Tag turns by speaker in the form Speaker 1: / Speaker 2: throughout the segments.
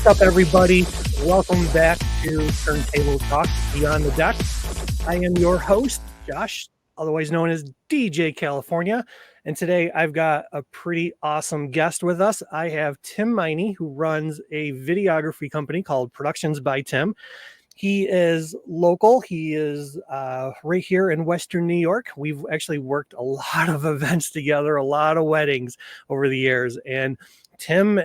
Speaker 1: up, everybody? Welcome back to Turntable Talk Beyond the Deck. I am your host, Josh, otherwise known as DJ California. And today I've got a pretty awesome guest with us. I have Tim Mione, who runs a videography company called Productions by Tim. He is local. He is right here in Western New York. We've actually worked a lot of events together, a lot of weddings over the years. And Tim,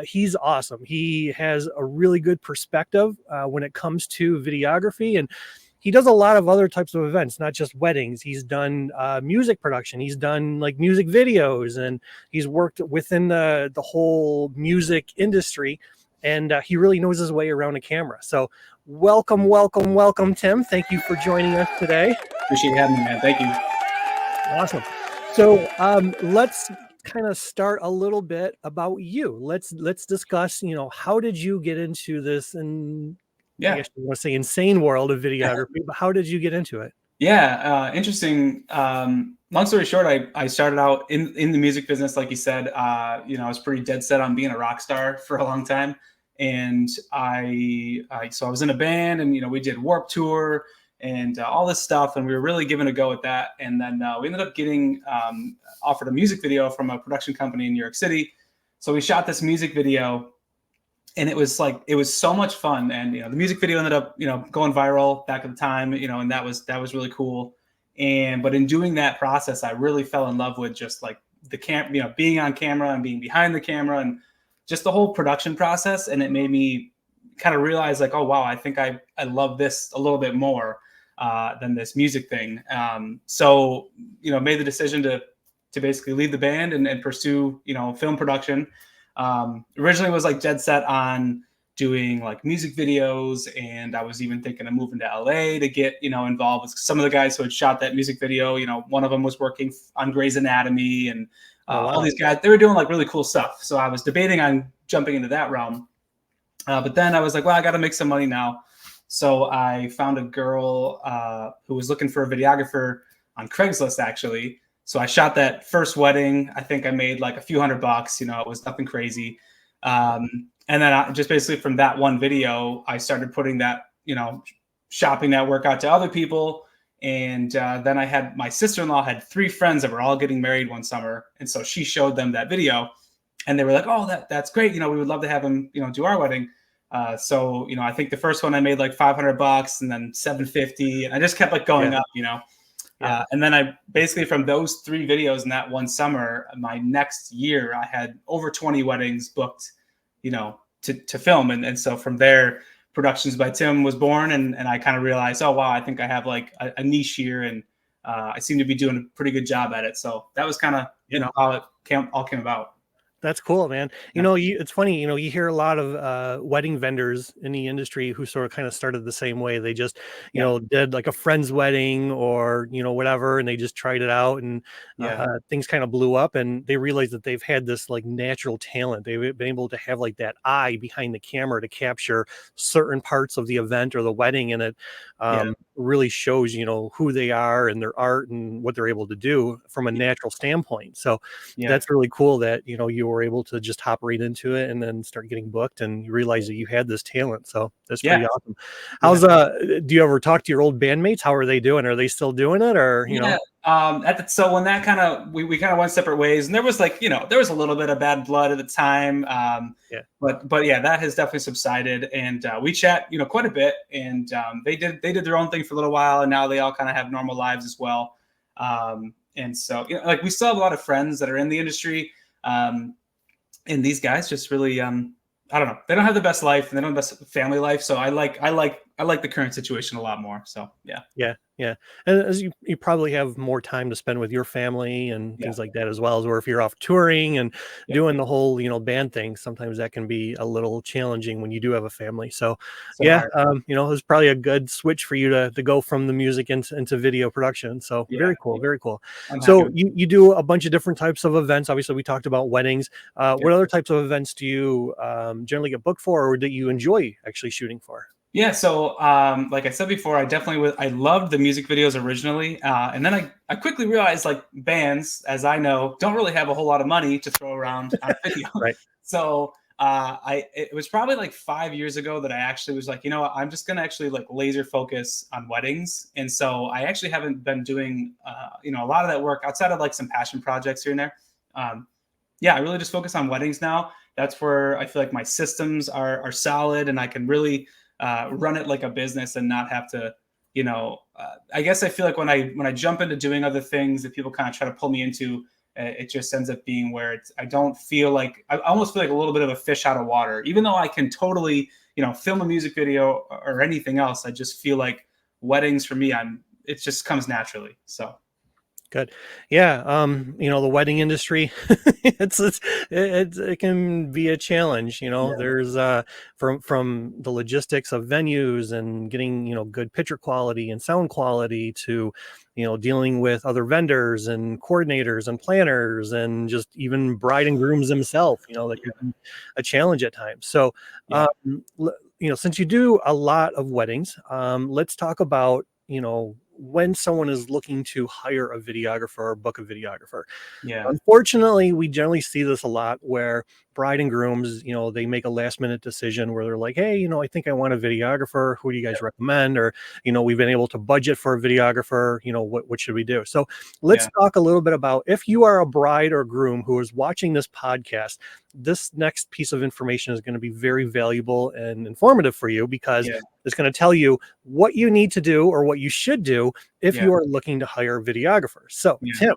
Speaker 1: he's awesome. He has a really good perspective when it comes to videography, and he does a lot of other types of events, not just weddings. He's done music production. He's done like music videos, and he's worked within the whole music industry. And he really knows his way around a camera. So welcome, Tim. Thank you for joining us today.
Speaker 2: Appreciate having me, man. Thank you.
Speaker 1: Awesome. So let's kind of start a little bit about you. Let's discuss, how did you get into this, and I guess you want to say insane world of videography, but how did you get into it?
Speaker 2: Yeah, interesting. Long story short, I started out in the music business, like you said. I was pretty dead set on being a rock star for a long time, and so I was in a band, and we did Warped Tour and all this stuff, and we were really giving a go at that. And then we ended up getting offered a music video from a production company in New York City. So we shot this music video, and it was so much fun. And the music video ended up going viral back at the time, and that was really cool. But in doing that process, I really fell in love with just like the being on camera and being behind the camera and just the whole production process. And it made me kind of realize like, oh wow, I think I love this a little bit more than this music thing. So made the decision to basically leave the band and pursue film production. Originally was like dead set on doing like music videos, and I was even thinking of moving to LA to get involved with some of the guys who had shot that music video. One of them was working on Grey's Anatomy, and all these guys, they were doing like really cool stuff. So I was debating on jumping into that realm, but then I was like, well, I got to make some money now. So I found a girl who was looking for a videographer on Craigslist, actually. So I shot that first wedding. I think I made like a few $100. It was nothing crazy. And then I just basically from that one video, I started putting that, shopping that work out to other people. And then I had my sister-in-law had 3 friends that were all getting married one summer. And so she showed them that video, and they were like, oh, that's great. We would love to have him, do our wedding. So I think the first one I made like $500, and then $750. And I just kept like going up, and then I basically from those 3 videos in that one summer, my next year, I had over 20 weddings booked, to film. And so from there, Productions by Tim was born. And I kind of realized, oh, wow, I think I have like a niche here, and I seem to be doing a pretty good job at it. So that was kind of, how it all came about.
Speaker 1: That's cool, man. It's funny, you hear a lot of wedding vendors in the industry who sort of kind of started the same way. They just, did like a friend's wedding or, whatever, and they just tried it out, and things kind of blew up, and they realized that they've had this like natural talent. They've been able to have like that eye behind the camera to capture certain parts of the event or the wedding, and it really shows, who they are and their art and what they're able to do from a natural standpoint. So that's really cool that, you were able to just hop right into it and then start getting booked, and you realize that you had this talent. So that's pretty awesome. How's do you ever talk to your old bandmates? How are they doing? Are they still doing it, or
Speaker 2: so when that kind of we kind of went separate ways, and there was like there was a little bit of bad blood at the time, but yeah, that has definitely subsided, and we chat quite a bit, and they did their own thing for a little while, and now they all kind of have normal lives as well, and so like we still have a lot of friends that are in the industry, and these guys just really I don't know, they don't have the best life, and they don't have the best family life, so I like the current situation a lot more. So yeah,
Speaker 1: and as you probably have more time to spend with your family and things like that as well, as where if you're off touring and doing the whole band thing, sometimes that can be a little challenging when you do have a family. So it was probably a good switch for you to go from the music into video production. So very cool. So you do a bunch of different types of events. Obviously we talked about weddings. What other types of events do you generally get booked for, or that you enjoy actually shooting for?
Speaker 2: Yeah, so like I said before, I loved the music videos originally, and then I quickly realized like bands, as I know, don't really have a whole lot of money to throw around on video.
Speaker 1: Right.
Speaker 2: So It was probably like 5 years ago that I actually was like, you know what, I'm just gonna actually like laser focus on weddings. And so I actually haven't been doing a lot of that work outside of like some passion projects here and there. Yeah, I really just focus on weddings now. That's where I feel like my systems are solid, and I can really run it like a business and not have to, I guess I feel like when I jump into doing other things that people kind of try to pull me into, it just ends up being where I don't feel like, I almost feel like a little bit of a fish out of water, even though I can totally, film a music video or anything else. I just feel like weddings for me, it just comes naturally. So.
Speaker 1: Good. Yeah. The wedding industry, it can be a challenge.
Speaker 2: Yeah.
Speaker 1: There's from the logistics of venues and getting, good picture quality and sound quality to, dealing with other vendors and coordinators and planners and just even bride and grooms themselves, that can be a challenge at times. So,
Speaker 2: Yeah.
Speaker 1: since you do a lot of weddings, let's talk about, when someone is looking to hire a videographer or book a videographer.
Speaker 2: Yeah.
Speaker 1: Unfortunately, we generally see this a lot where bride and grooms, they make a last minute decision where they're like, hey, I think I want a videographer. Who do you guys recommend? Or, we've been able to budget for a videographer. What should we do? So let's talk a little bit about, if you are a bride or groom who is watching this podcast, this next piece of information is going to be very valuable and informative for you, because it's going to tell you what you need to do or what you should do if you are looking to hire a videographer. So, Tim,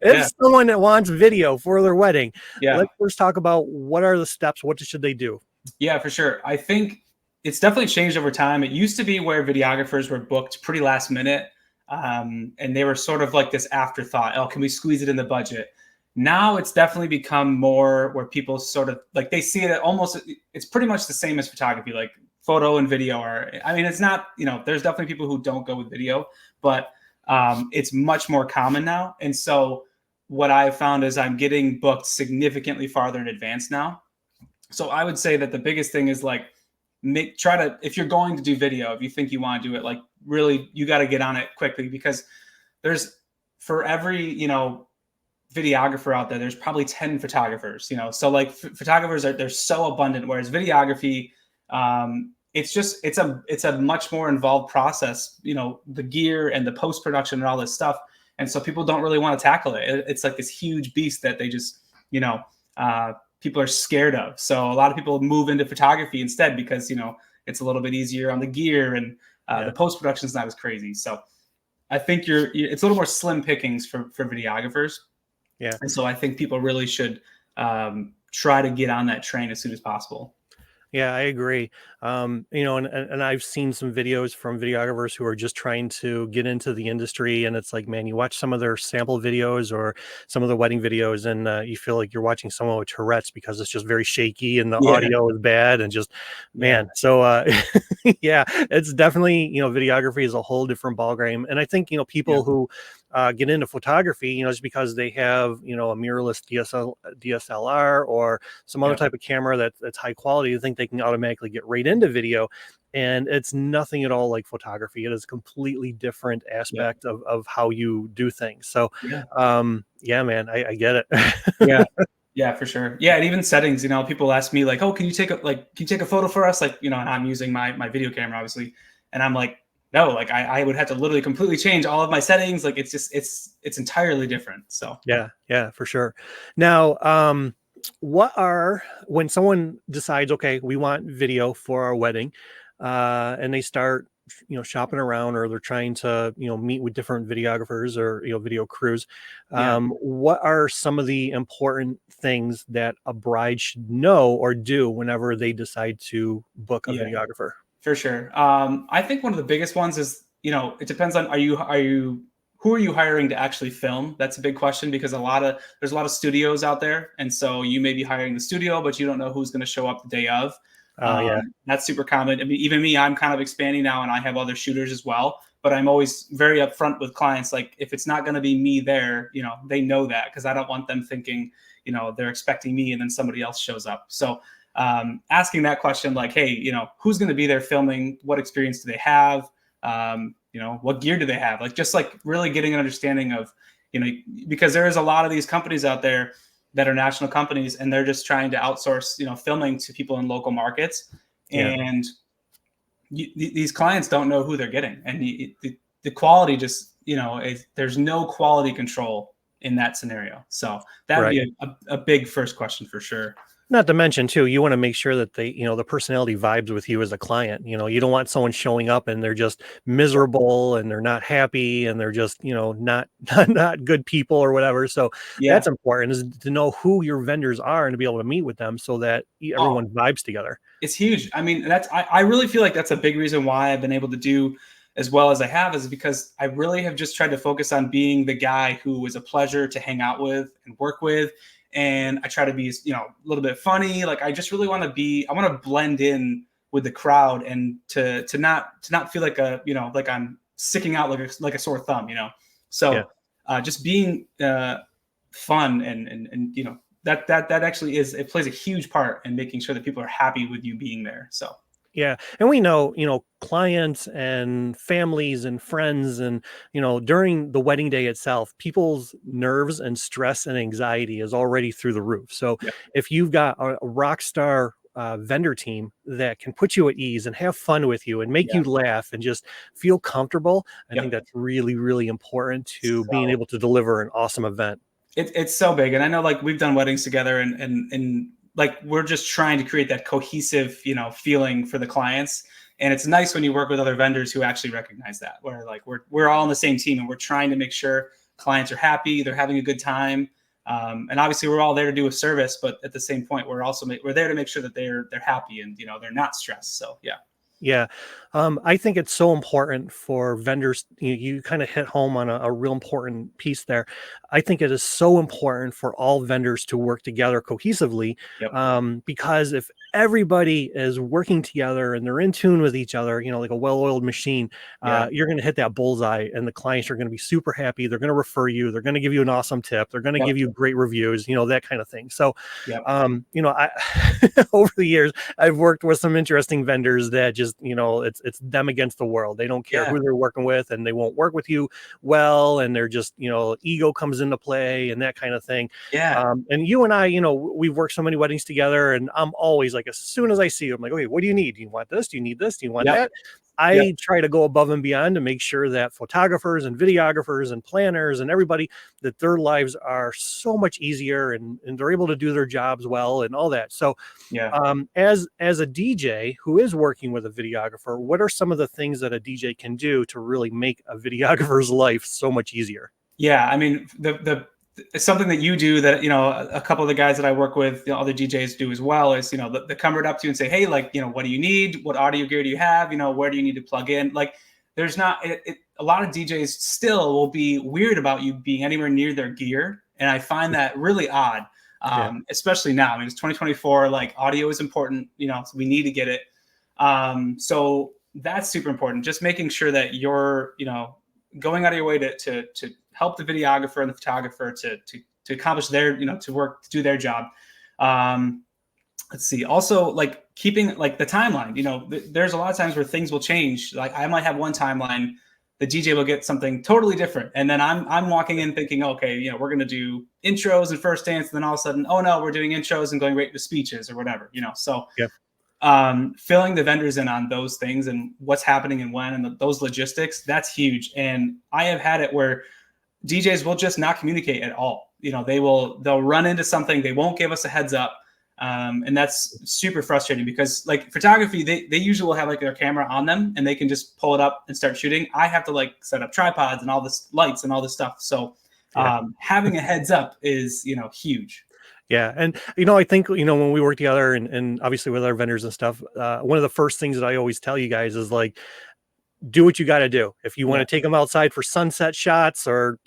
Speaker 1: if someone that wants video for their wedding, let's first talk about what are the steps, what should they do?
Speaker 2: Yeah, for sure. I think it's definitely changed over time. It used to be where videographers were booked pretty last minute, and they were sort of like this afterthought. Oh, can we squeeze it in the budget? Now it's definitely become more where people sort of like, they see it almost, it's pretty much the same as photography, like photo and video are, it's not, there's definitely people who don't go with video, but it's much more common now. And so what I've found is I'm getting booked significantly farther in advance now. So I would say that the biggest thing is like, if you're going to do video, if you think you want to do it, like really, you got to get on it quickly, because there's, for every, videographer out there, there's probably 10 photographers, so like photographers they're so abundant, whereas videography, it's a much more involved process, the gear and the post-production and all this stuff. And so people don't really want to tackle it. It's like this huge beast that they just, people are scared of. So a lot of people move into photography instead, because, it's a little bit easier on the gear, and the post-production is not as crazy. So I think it's a little more slim pickings for videographers. Yeah. And so I think people really should try to get on that train as soon as possible.
Speaker 1: Yeah, I agree. And I've seen some videos from videographers who are just trying to get into the industry, and it's like, man, you watch some of their sample videos or some of the wedding videos, and you feel like you're watching someone with Tourette's, because it's just very shaky and the audio is bad, and just, man. So, yeah, it's definitely, videography is a whole different ballgame. And I think, people who get into photography, just because they have, a mirrorless DSLR or some other type of camera that's high quality, I think they can automatically get right into video. And it's nothing at all like photography. It is a completely different aspect of how you do things. So, man, I get it.
Speaker 2: Yeah, for sure. Yeah. And even settings, people ask me like, oh, can you take a photo for us? Like, and I'm using my video camera, obviously. And I'm like, no, like I would have to literally completely change all of my settings. Like it's just, it's entirely different. So
Speaker 1: yeah, for sure. Now, when someone decides, okay, we want video for our wedding, and they start, shopping around, or they're trying to, meet with different videographers or, video crews, what are some of the important things that a bride should know or do whenever they decide to book a videographer?
Speaker 2: For sure. I think one of the biggest ones is, it depends on, who are you hiring to actually film? That's a big question, because there's a lot of studios out there. And so you may be hiring the studio, but you don't know who's going to show up the day of. That's super common. I mean, even me, I'm kind of expanding now, and I have other shooters as well, but I'm always very upfront with clients. Like, if it's not going to be me there, they know that, because I don't want them thinking, they're expecting me and then somebody else shows up. So asking that question, like, hey, who's going to be there filming? What experience do they have? What gear do they have? Like, just like really getting an understanding of, because there is a lot of these companies out there that are national companies, and they're just trying to outsource, filming to people in local markets.
Speaker 1: Yeah.
Speaker 2: And these clients don't know who they're getting, and the quality just, there's no quality control in that scenario. So that would be a big first question for sure.
Speaker 1: Not to mention too, you want to make sure that they, the personality vibes with you as a client. You don't want someone showing up and they're just miserable and they're not happy and they're just, not good people or whatever. So that's important, is to know who your vendors are and to be able to meet with them so that everyone vibes together.
Speaker 2: It's huge. I mean, I really feel like that's a big reason why I've been able to do as well as I have, is because I really have just tried to focus on being the guy who is a pleasure to hang out with and work with. And I try to be, a little bit funny. Like, I just really want to blend in with the crowd, and to not feel like like I'm sticking out like a sore thumb, So just being fun and that actually it plays a huge part in making sure that people are happy with you being there. So.
Speaker 1: Yeah. And we know, clients and families and friends and, during the wedding day itself, people's nerves and stress and anxiety is already through the roof. So if you've got a rock star vendor team that can put you at ease and have fun with you and make you laugh and just feel comfortable, I think that's really, really important to being able to deliver an awesome event.
Speaker 2: It's so big. And I know, like, we've done weddings together, and like, we're just trying to create that cohesive, feeling for the clients. And it's nice when you work with other vendors who actually recognize that, where, like, we're all on the same team and we're trying to make sure clients are happy, they're having a good time. And obviously we're all there to do a service, but at the same point, we're there to make sure that they're happy and, they're not stressed. So, yeah.
Speaker 1: Yeah. I think it's so important for vendors. You kind of hit home on a real important piece there. I think it is so important for all vendors to work together cohesively, because if everybody is working together and they're in tune with each other, like a well-oiled machine, you're going to hit that bullseye, and the clients are going to be super happy. They're going to refer you. They're going to give you an awesome tip. They're going to give you great reviews, that kind of thing. So, I over the years, I've worked with some interesting vendors that just, it's them against the world. They don't care who they're working with, and they won't work with you well. And they're just, ego comes into play and that kind of thing. And you and I, we've worked so many weddings together, and I'm always like, as soon as I see you, I'm like, okay, what do you need? Do you want this? Do you need this? Do you want that? I try to go above and beyond to make sure that photographers and videographers and planners and everybody, that their lives are so much easier and they're able to do their jobs well and all that. So as a DJ who is working with a videographer, what are some of the things that a DJ can do to really make a videographer's life so much easier?
Speaker 2: Yeah. I mean, it's something that you do that, a couple of the guys that I work with, other DJs do as well, is, they come right up to you and say, hey, like, what do you need? What audio gear do you have? Where do you need to plug in? Like, there's not, a lot of DJs still will be weird about you being anywhere near their gear. And I find that really odd, especially now. I mean, it's 2024, like, audio is important, so we need to get it. So that's super important. Just making sure that you're, going out of your way to help the videographer and the photographer to accomplish their, to do their job. Let's see. Also, like, keeping, like, the timeline, there's a lot of times where things will change. Like, I might have one timeline, the DJ will get something totally different. And then I'm walking in thinking, okay, we're going to do intros and first dance. And then all of a sudden, oh no, we're doing intros and going right to speeches or whatever, so filling the vendors in on those things and what's happening and when, and those logistics, that's huge. And I have had it where DJs will just not communicate at all. They'll run into something. They won't give us a heads up. And that's super frustrating, because, like, photography, they usually will have, like, their camera on them and they can just pull it up and start shooting. I have to, like, set up tripods and all this lights and all this stuff. So having a heads up is, huge.
Speaker 1: Yeah. And, I think, when we work together and obviously with our vendors and stuff, one of the first things that I always tell you guys is, like, do what you got to do. If you want to take them outside for sunset shots, or,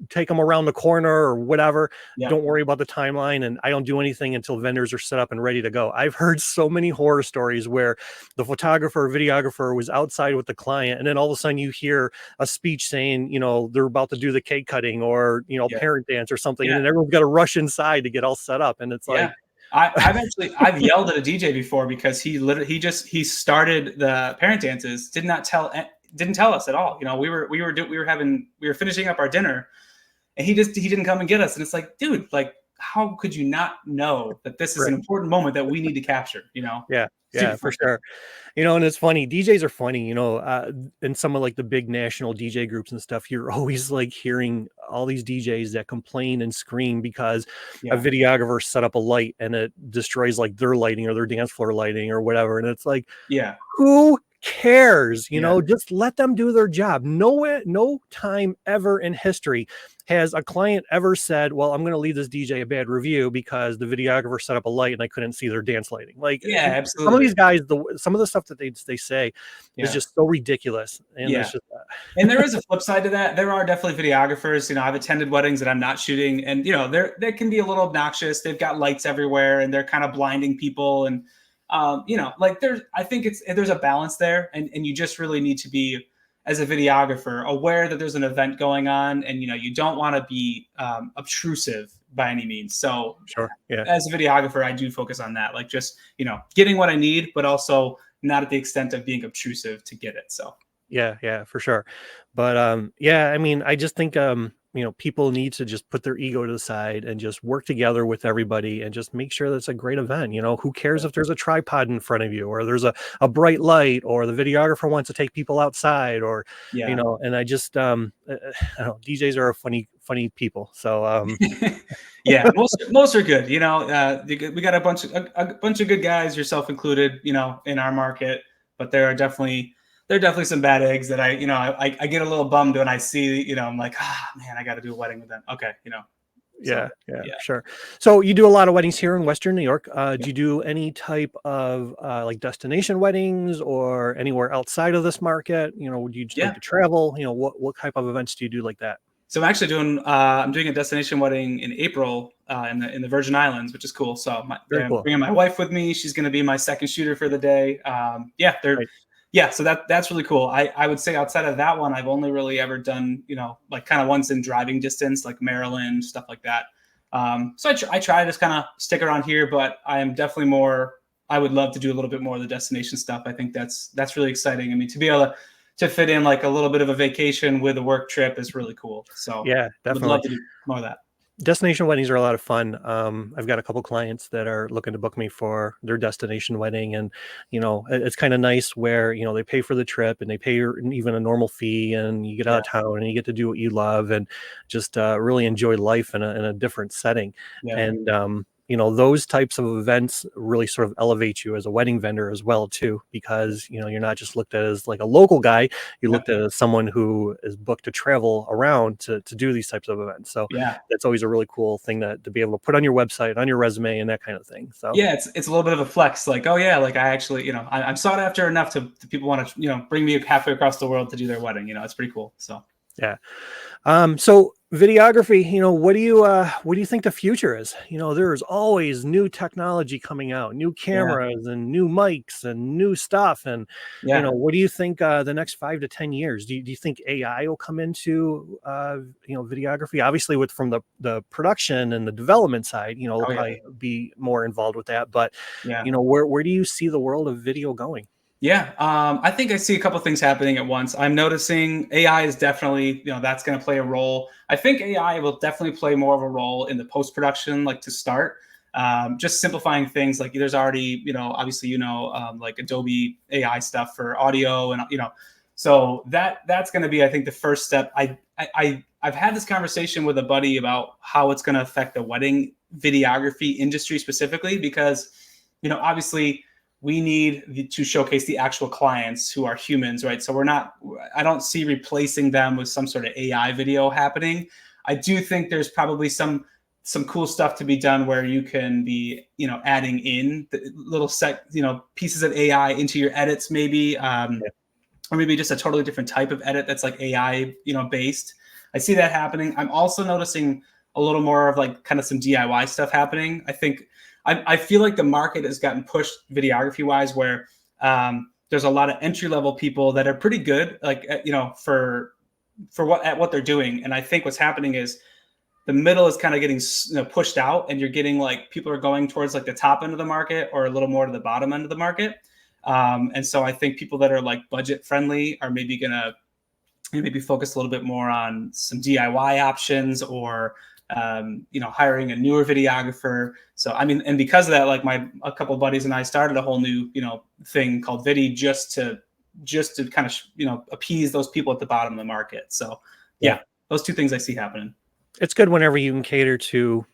Speaker 1: take them around the corner or whatever, don't worry about the timeline. And I don't do anything until vendors are set up and ready to go. I've heard so many horror stories where the photographer or videographer was outside with the client, and then all of a sudden you hear a speech saying, they're about to do the cake cutting or, parent dance or something. And then everyone's got to rush inside to get all set up. And it's like,
Speaker 2: I've yelled at a DJ before because he started the parent dances, didn't tell us at all. We were finishing up our dinner, and he didn't come and get us. And it's like, dude, like, how could you not know that this is
Speaker 1: Right.
Speaker 2: an important moment that we need to capture?
Speaker 1: Yeah.
Speaker 2: Super
Speaker 1: Yeah, for
Speaker 2: fun.
Speaker 1: sure. And it's funny. DJs are funny, in some of like the big national DJ groups and stuff. You're always like hearing all these DJs that complain and scream because a
Speaker 2: Yeah.
Speaker 1: videographer set up a light and it destroys like their lighting or their dance floor lighting or whatever. And it's like,
Speaker 2: Yeah.
Speaker 1: who cares?
Speaker 2: Yeah.
Speaker 1: Just let them do their job. No time ever in history has a client ever said, well, I'm going to leave this DJ a bad review because the videographer set up a light and I couldn't see their dance lighting. Like
Speaker 2: Yeah,
Speaker 1: some of
Speaker 2: absolutely.
Speaker 1: these guys, some of the stuff that they say is
Speaker 2: Yeah.
Speaker 1: just so ridiculous. And
Speaker 2: Yeah.
Speaker 1: it's just,
Speaker 2: And there is a flip side to that. There are definitely videographers. I've attended weddings that I'm not shooting, and they can be a little obnoxious. They've got lights everywhere, and they're kind of blinding people. And like I think there's a balance there, and you just really need to be, as a videographer, aware that there's an event going on, and you don't want to be obtrusive by any means. So
Speaker 1: sure. Yeah.
Speaker 2: as a videographer, I do focus on that, like just getting what I need, but also not at the extent of being obtrusive to get it. So.
Speaker 1: Yeah, for sure. But yeah, I mean, I just think people need to just put their ego to the side and just work together with everybody and just make sure that it's a great event. Who cares if there's a tripod in front of you or there's a bright light or the videographer wants to take people outside or
Speaker 2: Yeah.
Speaker 1: and I just I don't know, DJs are funny people. So
Speaker 2: Yeah, most are good. We got a bunch of good guys, yourself included, in our market, but there are definitely some bad eggs that I get a little bummed when I see, I'm like, man, I got to do a wedding with them. Okay.
Speaker 1: yeah,
Speaker 2: So
Speaker 1: yeah,
Speaker 2: yeah.
Speaker 1: sure. So you do a lot of weddings here in Western New York.
Speaker 2: Yeah.
Speaker 1: Do you do any type of like destination weddings or anywhere outside of this market? Would you just like
Speaker 2: Yeah.
Speaker 1: to travel? What type of events do you do like that?
Speaker 2: So I'm actually doing a destination wedding in April in the Virgin Islands, which is cool. So
Speaker 1: Very
Speaker 2: I'm
Speaker 1: cool.
Speaker 2: bringing my wife with me. She's going to be my second shooter for the day.
Speaker 1: Right.
Speaker 2: Yeah, so that's really cool. I would say outside of that one, I've only really ever done, like kind of ones in driving distance, like Maryland, stuff like that. So I try to just kind of stick around here, but I am definitely I would love to do a little bit more of the destination stuff. I think that's really exciting. I mean, to be able to fit in like a little bit of a vacation with a work trip is really cool. So
Speaker 1: Yeah,
Speaker 2: I would
Speaker 1: definitely.
Speaker 2: love to do more of that.
Speaker 1: Destination weddings are a lot of fun. I've got a couple clients that are looking to book me for their destination wedding, and it's kind of nice where they pay for the trip and they pay even a normal fee, and you get out
Speaker 2: Yeah.
Speaker 1: of town and you get to do what you love and just really enjoy life in a different setting.
Speaker 2: Yeah.
Speaker 1: And those types of events really sort of elevate you as a wedding vendor as well too, because you're not just looked at as like a local guy, you're
Speaker 2: Yeah.
Speaker 1: looked at as someone who is booked to travel around to do these types of events. So
Speaker 2: Yeah.
Speaker 1: that's always a really cool thing to be able to put on your website, on your resume, and that kind of thing. So
Speaker 2: Yeah, it's a little bit of a flex. Like, oh yeah, like I actually, I'm sought after enough to people want to, bring me halfway across the world to do their wedding. It's pretty cool. So
Speaker 1: yeah. So videography, what do you think the future is? There's always new technology coming out, new
Speaker 2: yeah,
Speaker 1: cameras and new mics and new stuff. And,
Speaker 2: yeah,
Speaker 1: what do you think the next 5 to 10 years? Do you think AI will come into, videography? Obviously from the production and the development side, they'll
Speaker 2: oh yeah,
Speaker 1: probably be more involved with that. But,
Speaker 2: yeah.
Speaker 1: where do you see the world of video going?
Speaker 2: Yeah, I think I see a couple things happening at once. I'm noticing AI is definitely, that's going to play a role. I think AI will definitely play more of a role in the post production, like to start, just simplifying things. Like there's already, obviously, like Adobe AI stuff for audio, and so that's going to be, I think, the first step. I've had this conversation with a buddy about how it's going to affect the wedding videography industry specifically, because, obviously we need to showcase the actual clients who are humans, right? So I don't see replacing them with some sort of AI video happening. I do think there's probably some cool stuff to be done where you can be, adding in the little pieces of AI into your edits, maybe, or maybe just a totally different type of edit that's like AI, based. I see that happening. I'm also noticing a little more of like kind of some DIY stuff happening. I feel like the market has gotten pushed videography wise, where there's a lot of entry level people that are pretty good, like for what they're doing. And I think what's happening is the middle is kind of getting pushed out, and you're getting like people are going towards like the top end of the market or a little more to the bottom end of the market. And so I think people that are like budget friendly are maybe gonna maybe focus a little bit more on some DIY options, or hiring a newer videographer. So, I mean, and because of that, like a couple of buddies and I started a whole new, thing called Vidi just to kind of, appease those people at the bottom of the market. So yeah, those two things I see happening.
Speaker 1: It's good whenever you can cater to,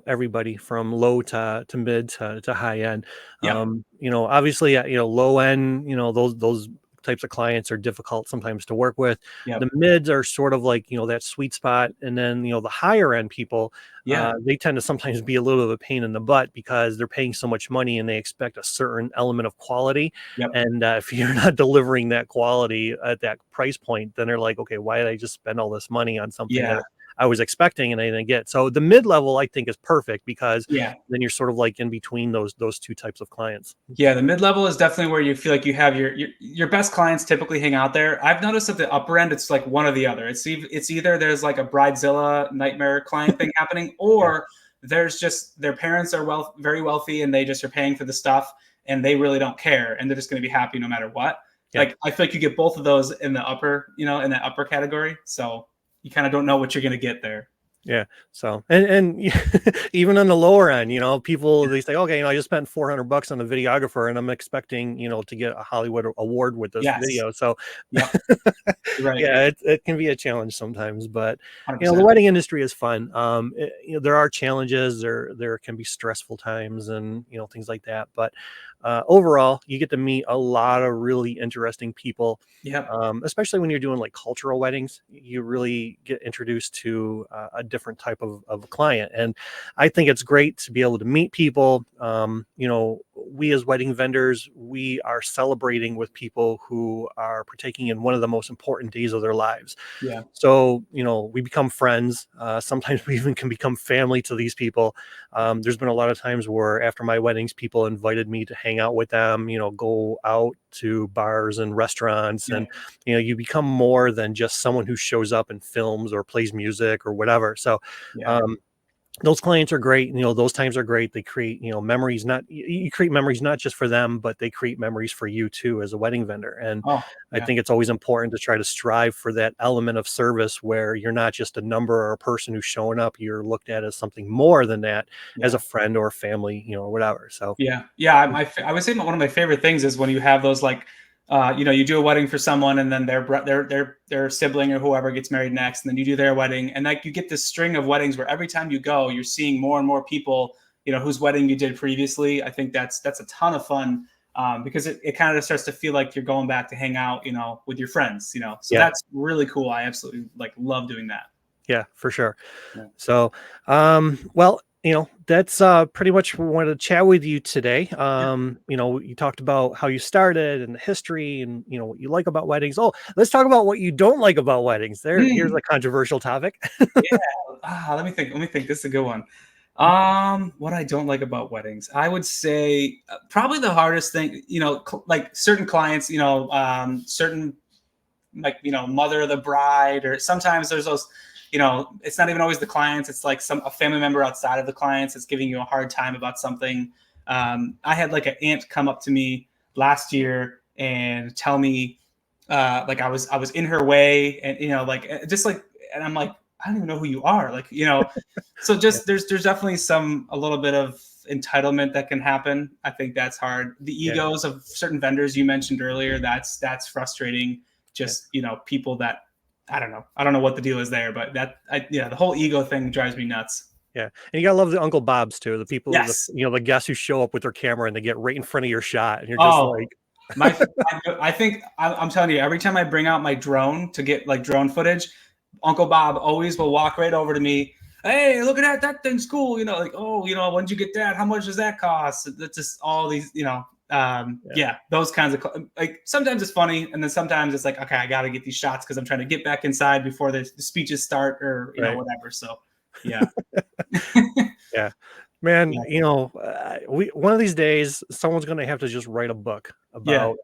Speaker 1: everybody from low to mid to high end.
Speaker 2: Yeah.
Speaker 1: Obviously, low end, those types of clients are difficult sometimes to work with.
Speaker 2: Yep.
Speaker 1: The mids are sort of like, that sweet spot. And then, the higher end people,
Speaker 2: Yeah.
Speaker 1: they tend to sometimes be a little bit of a pain in the butt because they're paying so much money and they expect a certain element of quality.
Speaker 2: Yep.
Speaker 1: And if you're not delivering that quality at that price point, then they're like, okay, why did I just spend all this money on something that I was expecting and I didn't get? So the mid level, I think, is perfect because then you're sort of like in between those two types of clients.
Speaker 2: Yeah, the mid level is definitely where you feel like you have your best clients typically hang out there. I've noticed at the upper end, it's like one or the other. It's either there's like a bridezilla nightmare client thing happening, or there's just their parents are very wealthy and they just are paying for the stuff and they really don't care and they're just going to be happy no matter what. Like I feel like you get both of those in the upper, in that upper category. So you kind of don't know what you're going to get there.
Speaker 1: Yeah. So, and even on the lower end, people, they say, okay, I just spent $400 on a videographer and I'm expecting, to get a Hollywood award with this video. So
Speaker 2: right.
Speaker 1: it can be a challenge sometimes, but
Speaker 2: 100%.
Speaker 1: the wedding industry is fun. There are challenges, there can be stressful times and, things like that. But overall, you get to meet a lot of really interesting people.
Speaker 2: Yeah.
Speaker 1: Especially when you're doing like cultural weddings, you really get introduced to a different type of client. And I think it's great to be able to meet people. We as wedding vendors, we are celebrating with people who are partaking in one of the most important days of their lives.
Speaker 2: Yeah.
Speaker 1: So, we become friends. Sometimes we even can become family to these people. There's been a lot of times where after my weddings, people invited me to hang out with them, go out to bars and restaurants. And, you become more than just someone who shows up and films or plays music or whatever. So, those clients are great. Those times are great. They create, memories, you create memories, not just for them, but they create memories for you too, as a wedding vendor. And I think it's always important to try to strive for that element of service where you're not just a number or a person who's showing up. You're looked at as something more than that, as a friend or a family, or whatever. So,
Speaker 2: I would say one of my favorite things is when you have those, like, you do a wedding for someone and then their sibling or whoever gets married next, and then you do their wedding, and like you get this string of weddings where every time you go, you're seeing more and more people, whose wedding you did previously. I think that's a ton of fun, because it kind of starts to feel like you're going back to hang out, with your friends, so that's really cool. I absolutely love doing that.
Speaker 1: Yeah, for sure. Yeah. So, well, that's pretty much what we wanted to chat with you today. You talked about how you started and the history and, what you like about weddings. Oh, let's talk about what you don't like about weddings. Here's a controversial topic.
Speaker 2: Let me think. This is a good one. What I don't like about weddings, I would say probably the hardest thing, like certain clients, certain, mother of the bride, or sometimes there's those, it's not even always the clients. It's like a family member outside of the clients that's giving you a hard time about something. I had like an aunt come up to me last year and tell me, I was in her way, and and I'm like, I don't even know who you are, so just there's definitely a little bit of entitlement that can happen. I think that's hard. The egos of certain vendors you mentioned earlier, that's frustrating. Just people that I don't know what the deal is there, but the whole ego thing drives me nuts.
Speaker 1: Yeah. And you gotta love the Uncle Bobs too. The people,
Speaker 2: yes.
Speaker 1: The guests who show up with their camera and they get right in front of your shot. And you're just
Speaker 2: I think I'm telling you, every time I bring out my drone to get drone footage, Uncle Bob always will walk right over to me. Hey, look at that thing's cool. When'd you get that? How much does that cost? That's just all these, those kinds of, sometimes it's funny. And then sometimes it's like, okay, I got to get these shots because I'm trying to get back inside before the speeches start or, whatever. So, yeah.
Speaker 1: Yeah, man, one of these days, someone's going to have to just write a book about,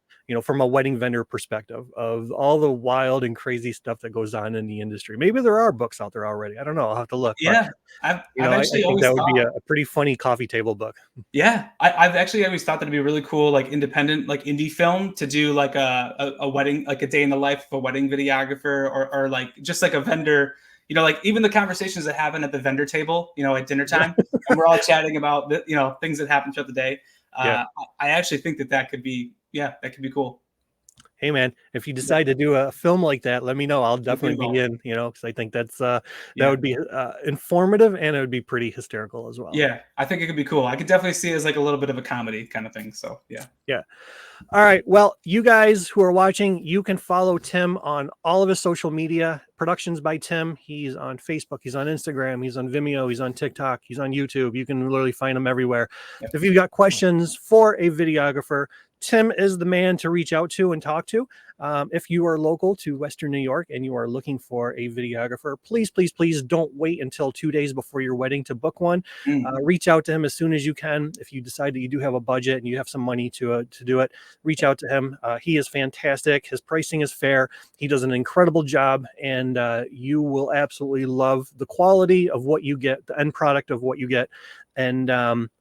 Speaker 1: from a wedding vendor perspective of all the wild and crazy stuff that goes on in the industry. Maybe there are books out there already. I don't know. I'll have to look.
Speaker 2: Yeah.
Speaker 1: But, I think that would be a pretty funny coffee table book.
Speaker 2: Yeah. I've actually always thought that'd be really cool, independent, indie film to do a wedding, a day in the life of a wedding videographer or just a vendor, you know, like even the conversations that happen at the vendor table, you know, at dinner time, and we're all chatting about the, you know, things that happen throughout the day. I actually think that could be, that could be cool.
Speaker 1: Hey man, if you decide to do a film like that, let me know. I'll definitely be
Speaker 2: Invaluable.
Speaker 1: in, you know, because I think that's that
Speaker 2: Yeah.
Speaker 1: would be informative and it would be pretty hysterical as well.
Speaker 2: Yeah, I think it could be cool. I could definitely see it as like a little bit of a comedy kind of thing. So yeah.
Speaker 1: Yeah. All right. Well, you guys who are watching, you can follow Tim on all of his social media. Productions by Tim. He's on Facebook. He's on Instagram. He's on Vimeo. He's on TikTok. He's on YouTube. You can literally find him everywhere.
Speaker 2: Yep.
Speaker 1: If you've got questions for a videographer, Tim is the man to reach out to and talk to. If you are local to Western New York and you are looking for a videographer, please, please, please don't wait until 2 days before your wedding to book one. Reach out to him as soon as you can. If you decide that you do have a budget and you have some money to do it, reach out to him. He is fantastic. His pricing is fair. He does an incredible job, and you will absolutely love the quality of what you get, the end product of what you get. And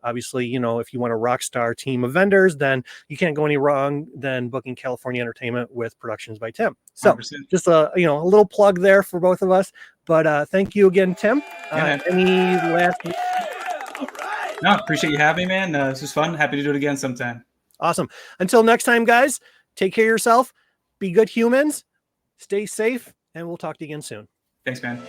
Speaker 1: obviously, you know, if you want a rock star team of vendors, then you can't go any wrong than booking California Entertainment with Productions by Tim. So
Speaker 2: 100%.
Speaker 1: just a little plug there for both of us. But thank you again, Tim. Any last?
Speaker 2: No, appreciate you having me, man. This was fun. Happy to do it again sometime.
Speaker 1: Awesome. Until next time, guys, take care of yourself. Be good humans. Stay safe, and we'll talk to you again soon.
Speaker 2: Thanks, man.